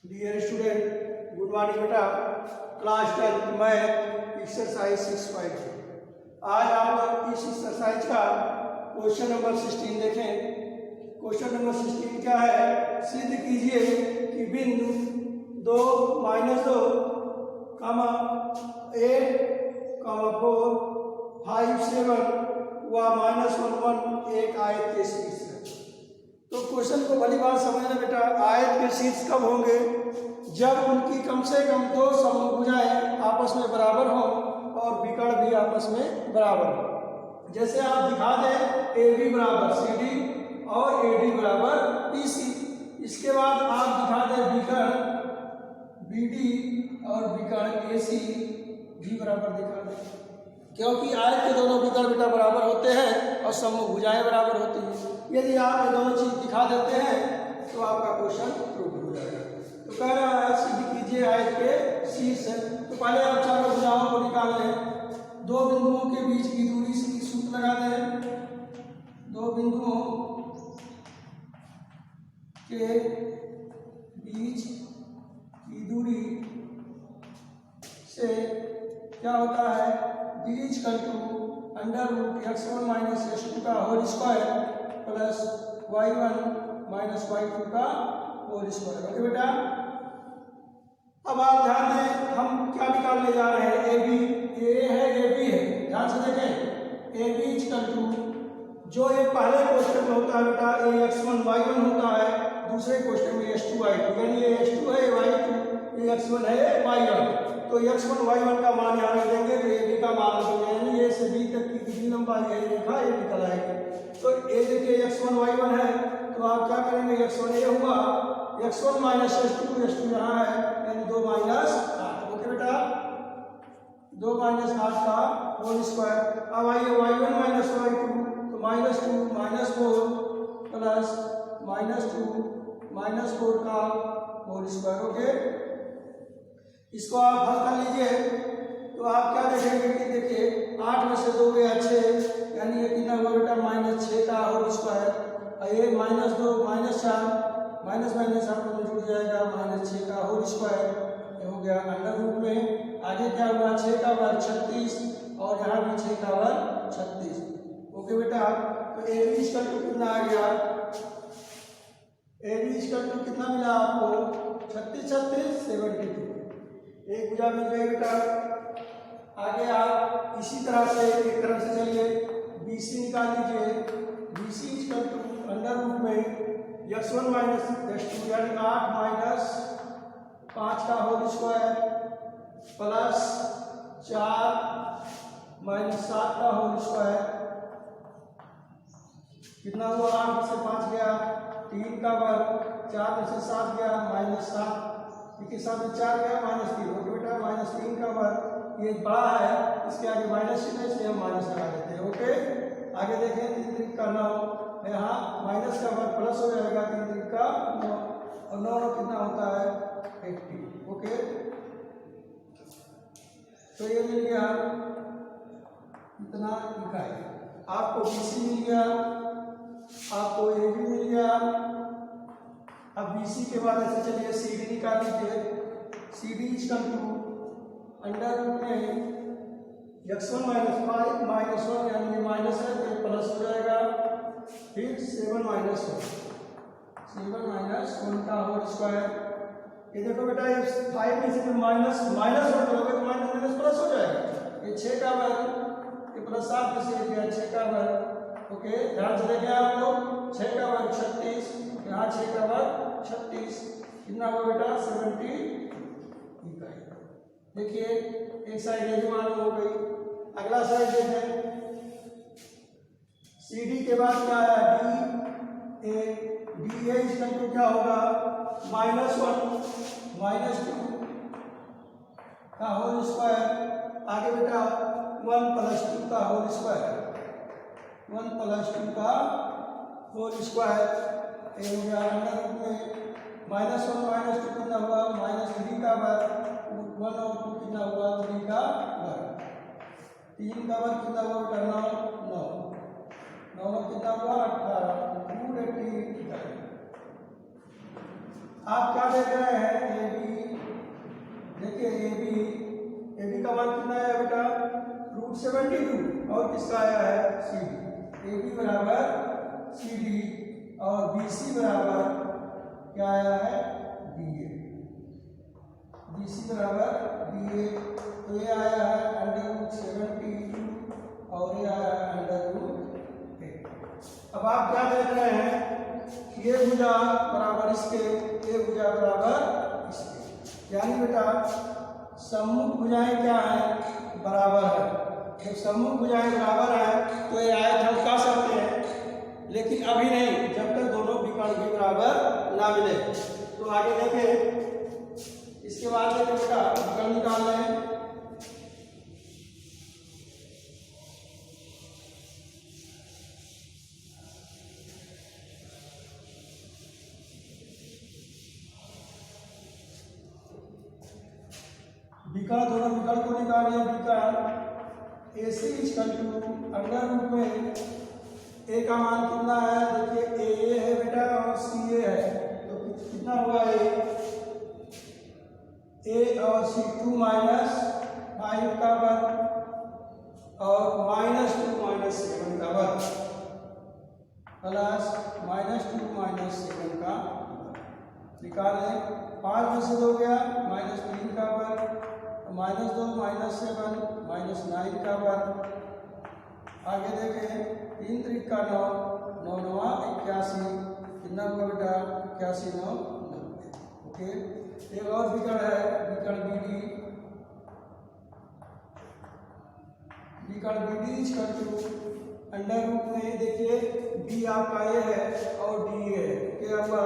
Dear student, good morning बेटा। Class 10 math exercise 6.2। आज आप लोग इस एक्सरसाइज का क्वेश्चन नंबर 16 देखें। क्वेश्चन नंबर 16 क्या है? सिद्ध कीजिए कि बिंदु 2, -2, 8, 4, 5, 7 व -1, 1 एक आयत के शीर्ष है। तो क्वेश्चन को भली बात समझना बेटा। आयत के शीर्ष कब होंगे? जब उनकी कम से कम दो समभुजाएं आपस में बराबर हों और विकर्ण भी आपस में बराबर हो। जैसे आप दिखा दें AB बराबर CD और AD बराबर BC। इसके बाद आप दिखा दें विकर्ण BD और विकर्ण AC भी बराबर दिखा दें, क्योंकि आयत के दोनों विकर्ण बेटा बराबर होते हैं और समभुजाएं बराबर होती हैं। यदि आप ये दोनों चीज दिखा देते हैं तो आपका क्वेश्चन प्रूव हो जाएगा। तो कह रहा है सिद्ध कीजिए आयत के शीर्ष है। तो पहले आप चारों भुजाओं को निकाल लें। दो बिंदुओं के बीच की दूरी की सूत्र लगा दें। दो बिंदुओं के बीच की दूरी से क्या होता है? d = √x1 - x2 का whole square plus y1 - y2 का होल स्क्वायर। ओके बेटा। अब आप ध्यान दें, हम क्या निकालने जा रहे हैं? AB A है, AB है। ध्यान से देखें। AB = जो ये पहले क्वेश्चन में होता है बेटा ax1 y1 होता है, दूसरे क्वेश्चन में h2 y2, यानी ये h2 है, y2, ये x1 है, y1। तो x1 y1 का मान यहाँ रख देंगे तो AB का मान रख देंगे, यानी A से B तक की कितनी लंबाई है रेखा ये निकल आएगी। तो A देखिए x1 y1 है, तो आप क्या करेंगे? x1 ये हुआ, x1 - h2 यहाँ है, यानी 2 - 8। ओके बेटा। 2 - 8 का होल स्क्वायर। अब आइए y1 - y2, तो -2 - 4 प्लस -2 - 4 का होल स्क्वायर। ओके। इसको आप हल कर लीजिए तो आप क्या देखेंगे कि देखिए 8 में से 2 गया 6, यानी ये कितना हुआ बेटा? -6 का होल स्क्वायर। और ये -2 -4 माइनस आपस में जुड़ जाएगा, -6 का होल स्क्वायर। ये हो गया अंडर रूट में। आगे क्या हुआ? 6 का वर्ग 36 और यहाँ भी 6 का वर्ग 36। ओके बेटा। तो AB = कितना आ गया? AB = कितना मिला आपको? 36 36 72। एक भुजा मिल गई बेटा। आगे आप इसी तरह से एक तरफ से चलिए, BC निकाल लीजिए। BC = अंडर रूट में x1 - x2 यानी 8 - 5 का होल स्क्वायर प्लस 4 - 7 का होल स्क्वायर। कितना हुआ? 8 में से 5 गया, 3 का वर्ग, 4 में से 7 गया, -7 के साथ में 4 गया, -3 हो गया बेटा। -3 का वर्ग, ये बड़ा है, इसके आगे माइनस चिन्ह है, इसलिए हम माइनस लगा देते हैं। ओके। आगे देखें 3 3 का 9, यहाँ माइनस का वर्ग प्लस हो जाएगा, 3 3 का 9 और 9 कितना होता है? 80। ओके। तो ये मिल गया इतना इकाई। आपको BC मिल गया, आपको AB मिल गया। अब BC के बाद ऐसे चलिए CD निकाल लीजिए। CD = अंडर रूट में x1 - 5 - 1, यानी ये माइनस है तो प्लस हो जाएगा, फिर 7 - 1 का होल स्क्वायर। ये देखो बेटा, ये 5 में से माइनस वर्ग करोगे तो माइनस प्लस हो जाएगा। ये 6 का वर्ग, ये प्लस 7 में से गया 6 का वर्ग। ओके। ध्यान से देखें आप लोग, 6 का वर्ग 36, यहाँ 6 का वर्ग 36, कितना हुआ बेटा? 70 इकाई। देखिए एक साइड ये मालूम हो गई। अगला साइड देखें। CD के बाद क्या आया? DA = क्या होगा? -1 - 2 का होल स्क्वायर। आगे बेटा 1 + 2 का होल स्क्वायर, 1 + 2 का होल स्क्वायर। ये हो गया अंडर रूट में -1 - 2 कितना हुआ? -3 का वर्ग, 1 और 2 कितना हुआ? 3 का वर्ग। 3 का वर्ग कितना हुआ बेटा? 9 9 कितना हुआ? 18, 280 इकाई। आप क्या देख रहे हैं? देखिए ए बी का मान कितना है बेटा √72 और किसका आया है सी डी। ए बी बराबर सी डी और बी सी बराबर क्या आया है बी ए। बी सी बराबर बी ए, तो ये आया है √72 और ये आया है √8। अब आप क्या देख रहे हैं, ये भुजा बराबर इसके, ये भुजा बराबर इसके, यानी बेटा सम्मुख भुजाएं क्या है बराबर है। जब सम्मुख भुजाएं बराबर है तो ये आयत हम कर सकते हैं, लेकिन अभी नहीं, जब तक दोनों विकर्ण भी बराबर ना मिले। तो आगे देखें, इसके बाद देखें बेटा विकर्ण निकालना है। विकर्ण, दोनों विकर्ण को निकालिए। विकर्ण ए सी इक्वल टू अंडर रूट में ए का मान कितना है, देखिए ए है बेटा और सी ए है, तो कितना हुआ ए और सी 2 - 5 का वर्ग और -2 - 7 का वर्ग प्लस -2 - 7 का निकालें। 5 में से 2 गया, -3 का वर्ग, -2 - 7 -9 का वर्ग। आगे देखें 3 3 का 9, 9 9 81, कितना हुआ बेटा 81 9 90। ओके, एक और विकर्ण है, विकर्ण बी डी। विकर्ण B D equal to under root में देखिए बी आपका ए है और डी ए है, क्या हुआ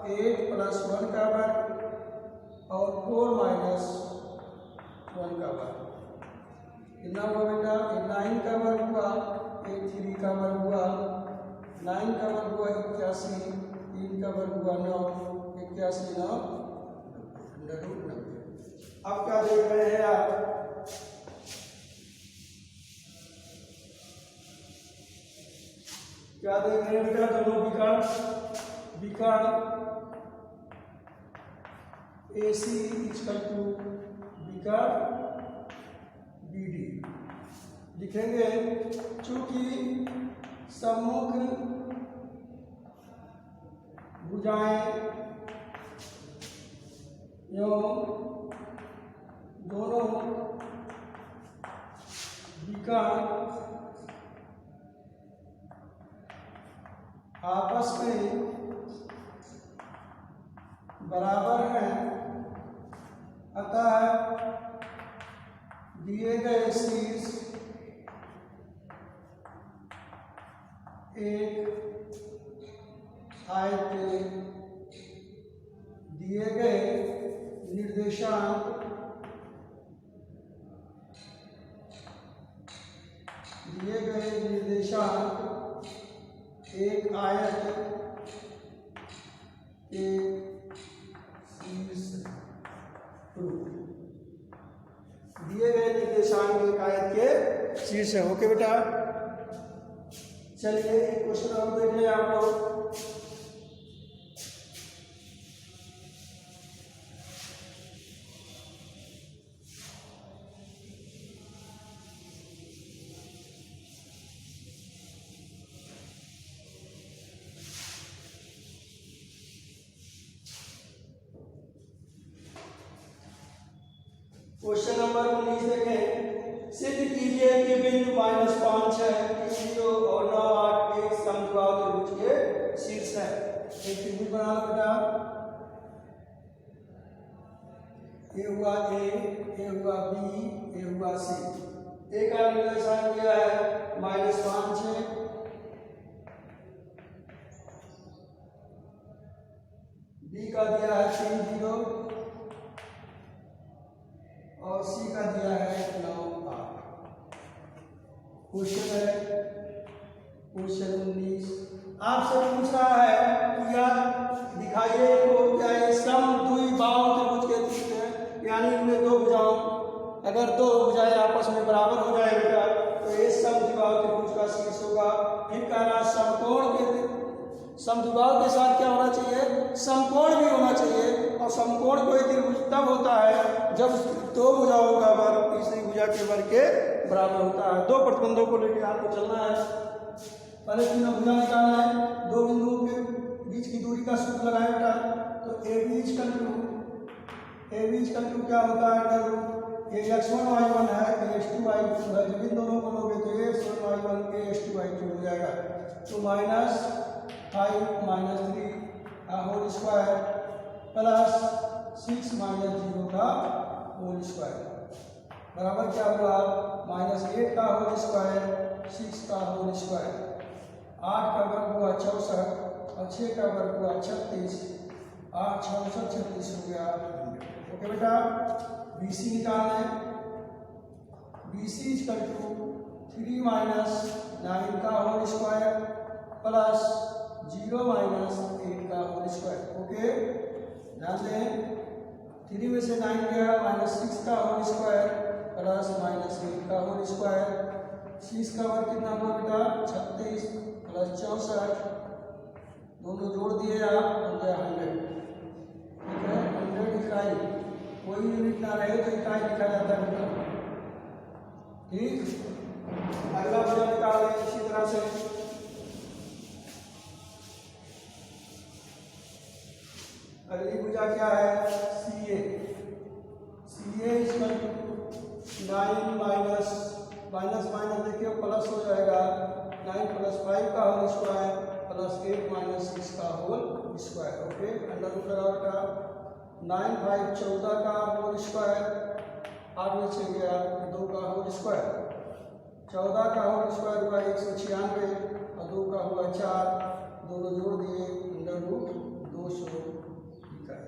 8 + 1 का वर्ग और 4 - 1 का वर्ग। कितना हुआ बेटा 9 का वर्ग हुआ, 3 का वर्ग हुआ, 9 का वर्ग हुआ 81, 3 का वर्ग हुआ 9, 81 9 90। अब क्या देख रहे हैं आप, क्या देख रहे हैं बेटा दोनों विकर्ण। विकर्ण ए सी इक्वल टू विकर्ण बी डी लिखेंगे। चूंकि सम्मुख भुजाएं एवं दोनों विकर्ण आपस में बराबर हैं, अतः दिए गए शीर्ष एक आयत के दिए गए निर्देशांक एक आयत के शीर्ष दिए गए निर्देशांक एक आयत के शीर्ष है। ओके बेटा, चलिए एक क्वेश्चन और देख लें आप लोग। क्वेश्चन नंबर 19 देखें। सिद्ध कीजिए कि बिंदु -5 है, 0 और 9 8 एक समद्विबाहु त्रिभुज के शीर्ष है। एक त्रिभुज बना लो बेटा, ए हुआ ए हुआ बी, ए हुआ सी। ए का निर्देशांक दिया है -5 है, बी का दिया है 3 0 और सी का दिया है 9 8। क्वेश्चन है क्वेश्चन 19, आपसे पूछ रहा है कि यार दिखाइए को क्या ये समद्विबाहु त्रिभुज के तीर है, यानी इनमें दो भुजाओं, अगर दो भुजाएं आपस में बराबर हो जाएगा तो ये समद्विबाहु त्रिभुज का शीर्ष होगा। फिर कह रहा समकोण के, समद्विबाहु के साथ क्या होना चाहिए, समकोण भी होना चाहिए, और समकोण कोई त्रिभुज तब होता है जब दो भुजाओं का वर्ग तीसरी भुजा के वर्ग के बराबर होता है। दो प्रतिबंधों को लेकर आपको चलना है। पहले तीनों भुजा निकालना है, दो बिंदुओं के बीच की दूरी का सूत्र लगाए बेटा। तो ए बी इक्वल टू क्या होता है, अंडर रूट ये x1 y1 है, ये x2 y2 है। जब इन दोनों को लोगे तो ये x1 y1 ये x2 y2 हो जाएगा। तो -5 - 3 का होल स्क्वायर प्लस 6 - 0 का होल स्क्वायर बराबर क्या हुआ, -8 का होल स्क्वायर 6 का होल स्क्वायर। 8 का वर्ग हुआ 64 और 6 का वर्ग हुआ 36, 8 64 36 हो गया। ओके बेटा, BC निकालना है। BC इक्वल टू 3 - 9 का होल स्क्वायर प्लस 0 - 8 का होल स्क्वायर। ओके, ध्यान दें 3 में से 9 गया, -6 का होल स्क्वायर प्लस -8 का होल स्क्वायर। 6 का वर्ग कितना हुआ बेटा, 36 प्लस 64, दोनों जोड़ दिए आप, हो गया 100। ठीक है, 100 इकाई, कोई यूनिट ना रहे तो इकाई लिखा जाता है बेटा। ठीक, अगला भुजा निकाल लें इसी तरह से। अगली भुजा क्या है, CA इक्वल टू 9 माइनस देखिए प्लस हो जाएगा, 9 + 5 का होल स्क्वायर प्लस 8 - 6 का whole square. Okay, under root लगाओ बेटा। 9 × 5 = 14 का होल स्क्वायर, 8 में से गया 2 का होल स्क्वायर। 14 का होल स्क्वायर हुआ 196 और 2 का हुआ 4, दोनों जोड़ दिए, अंडर रूट 200 इकाई।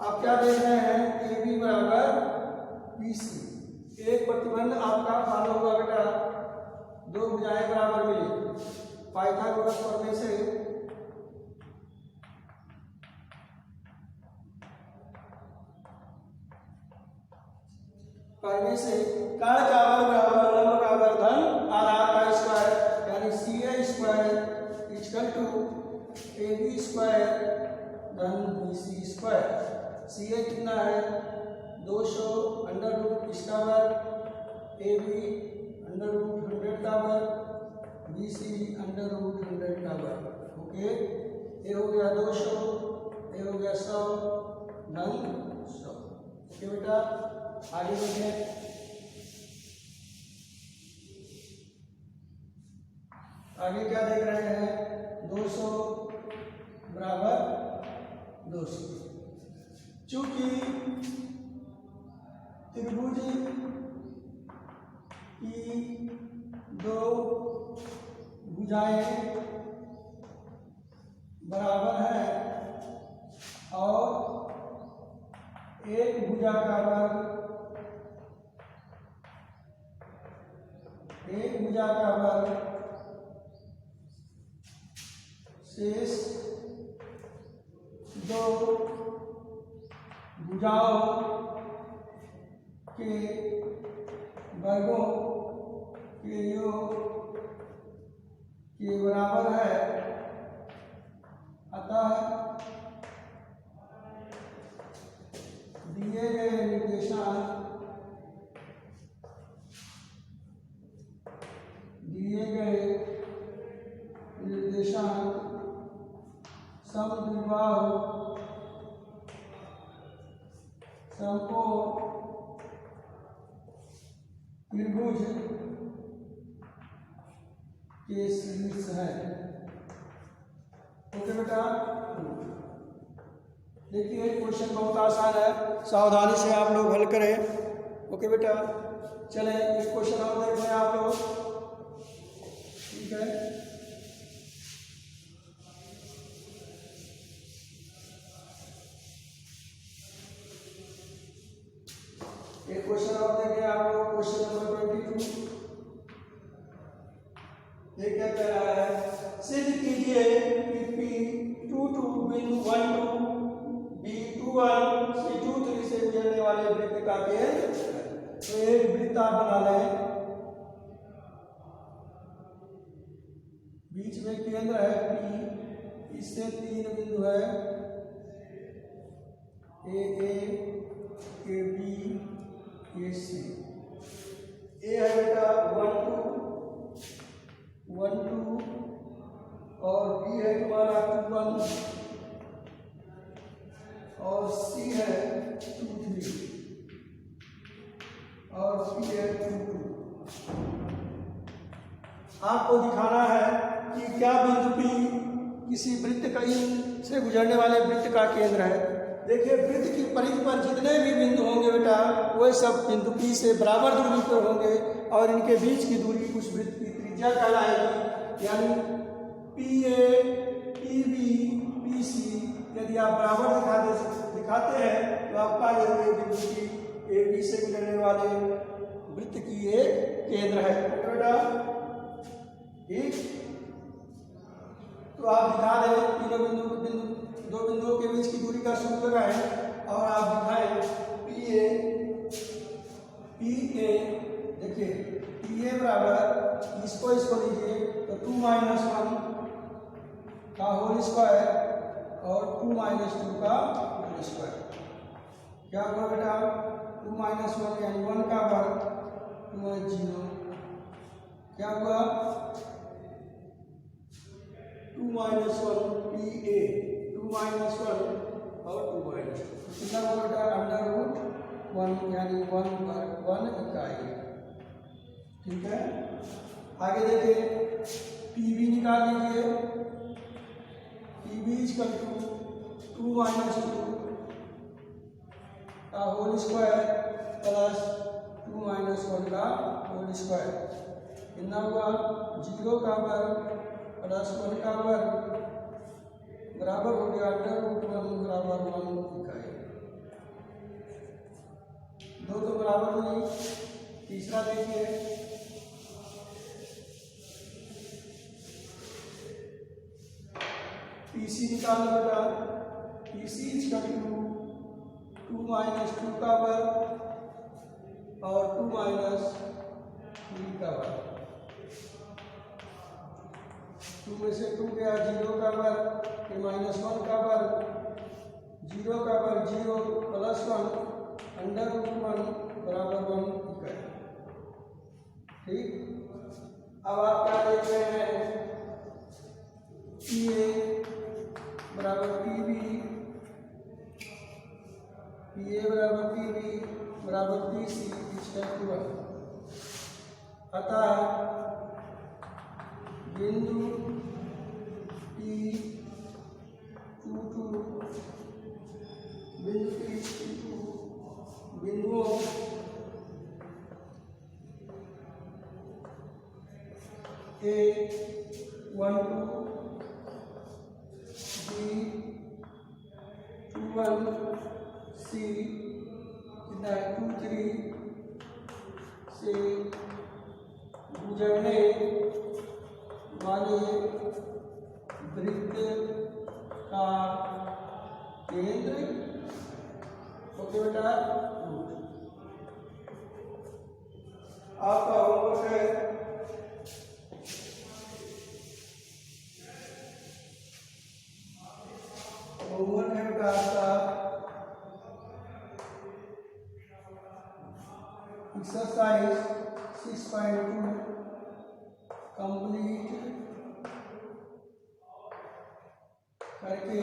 आप क्या देख रहे हैं, AB बराबर BC। एक प्रतिबंध आपका फॉलो हुआ बेटा, दो भुजाएं बराबर मिली। पाइथागोरस पढ़ने से कर्ण का वर्ग बराबर लंब का वर्ग धन आधार का स्क्वायर, यानी CA square equal to AB square धन BC स्क्वायर। CA कितना है, 200 अंडर रूट इसका वर्ग, AB अंडर रूट 100 का वर्ग, BC अंडर रूट 100 का वर्ग। ओके, ये हो गया 200, ये हो गया 100 धन 100। ओके बेटा, आगे बढ़ें। आगे क्या देख रहे हैं, 200 बराबर 200। चूंकि त्रिभुज की दो भुजाएं बराबर हैं और एक भुजा का वर्ग शेष दो भुजाओं के वर्गों के योग के बराबर है, अतः दिए गए निर्देशांक समद्विबाहु समकोण त्रिभुज के शीर्ष है। ओके बेटा, देखिए क्वेश्चन बहुत आसान है, सावधानी से आप लोग हल करें। ओके बेटा, चलें एक क्वेश्चन और देख लें आप लोग। ठीक है, एक क्वेश्चन और देखें आप लोग, क्वेश्चन नंबर 22। ये क्या कह रहा है, सिद्ध कीजिए कि P22 बिंदु 1 2 B21 C23 से गुजरने वाले वृत्त का केंद्र। तो एक वृत्त आप बना लें, बीच में केंद्र है P, इससे 3 बिंदु है ए बी ए सी। ए है बेटा 1 2 और बी है तुम्हारा 2 1 और सी है 2 3 और सी है 2 2। आपको दिखाना है कि क्या बिंदु P किसी वृत्त का इन से गुजरने वाले वृत्त का केंद्र है। देखिए वृत्त की परिधि पर जितने भी बिंदु होंगे बेटा वह सब बिंदु P से बराबर दूरी पर होंगे और इनके बीच की दूरी उस वृत्त की त्रिज्या कहलाएगी। यानी PA PB PC यदि आप बराबर दिखाते हैं तो आपका ये बिंदु P AB से गुजरने वाले वृत्त की एक केंद्र है बेटा। ठीक, तो आप दिखा दें तीनों दो बिंदुओं के बीच की दूरी का सूत्र लगाएं और आप दिखाएं PA देखिए PA बराबर इसको लीजिए तो 2 - 1 का होल स्क्वायर और 2 - 2 का होल स्क्वायर। क्या हुआ बेटा 2 - 1 यानी 1 का वर्ग 2 0। क्या हुआ 2 - 1 PA 2 - 1 और 2 - 2 कितना हुआ बेटा √1 यानी 1 इकाई। ठीक है, आगे देखिए PB निकाल लीजिए। PB = 2 - 2 का होल स्क्वायर प्लस 2 - 1 का होल स्क्वायर। कितना हुआ 0 का वर्ग प्लस 1 का वर्ग बराबर हो गया √1 बराबर 1 इकाई। दो तो बराबर हुई। तीसरा देखिए PC निकालना बेटा। PC = 2 - 2 का वर्ग और 2 - 3 का वर्ग। 2 में से 2 गया 0 का वर्ग फिर -1 का वर्ग 0 का वर्ग 0 प्लस 1 √1 बराबर 1 इकाई। ठीक, अब आप क्या देख रहे हैं PA बराबर PB बराबर PC = 1। अतः बिंदु P 2 बिंदुओं A 1 2 B 2 1 C 2 3 से गुजरने वाले वृत्त का केंद्र। ओके बेटा, आपका होमवर्क है बेटा आपका एक्सरसाइज 6.2 कंप्लीट करके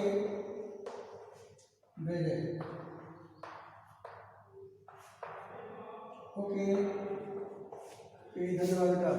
भेजें। ओके, धन्यवाद बेटा।